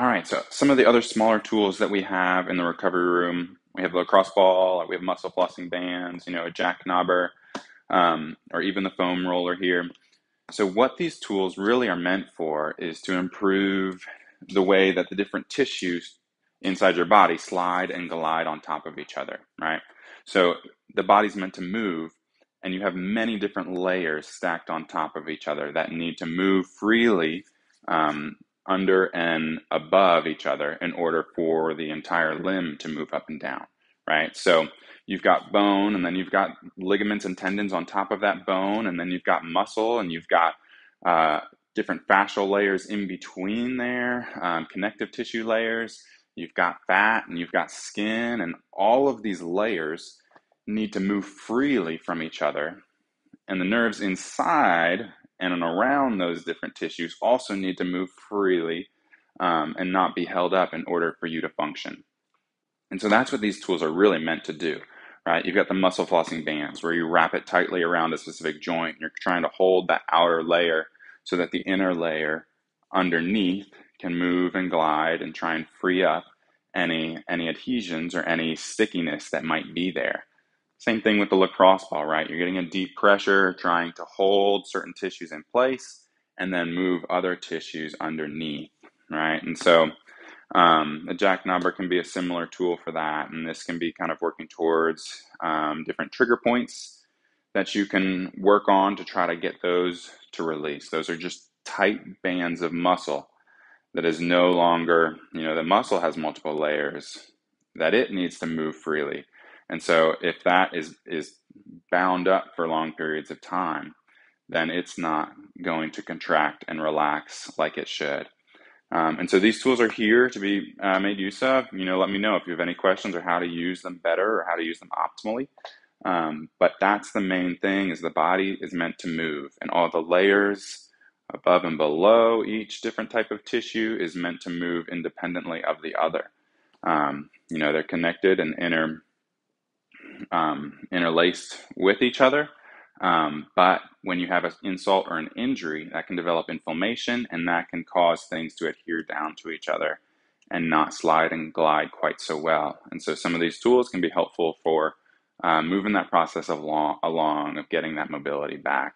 All right, so some of the other smaller tools that we have in the recovery room, we have a lacrosse ball, we have muscle flossing bands, a jackknobber, or even the foam roller here. So what these tools really are meant for is to improve the way that the different tissues inside your body slide and glide on top of each other, right? So the body's meant to move, and you have many different layers stacked on top of each other that need to move freely under and above each other in order for the entire limb to move up and down, right? So you've got bone, and then you've got ligaments and tendons on top of that bone, and then you've got muscle, and you've got different fascial layers in between there, connective tissue layers. You've got fat, and you've got skin, and all of these layers need to move freely from each other. And the nerves inside and around those different tissues also need to move freely and not be held up in order for you to function. And so that's what these tools are really meant to do, right? You've got the muscle flossing bands where you wrap it tightly around a specific joint. You're trying to hold that outer layer so that the inner layer underneath can move and glide and try and free up any adhesions or any stickiness that might be there. Same thing with the lacrosse ball, right? You're getting a deep pressure, trying to hold certain tissues in place and then move other tissues underneath, right? And so a jackknobber can be a similar tool for that. And this can be kind of working towards different trigger points that you can work on to try to get those to release. Those are just tight bands of muscle that is no longer, the muscle has multiple layers that it needs to move freely. And so if that is bound up for long periods of time, then it's not going to contract and relax like it should. And so these tools are here to be made use of. Let me know if you have any questions or how to use them better or how to use them optimally. But that's the main thing, is the body is meant to move, and all the layers above and below each different type of tissue is meant to move independently of the other. They're connected and interlaced with each other. But when you have an insult or an injury, that can develop inflammation, and that can cause things to adhere down to each other and not slide and glide quite so well. And so some of these tools can be helpful for moving that process along of getting that mobility back.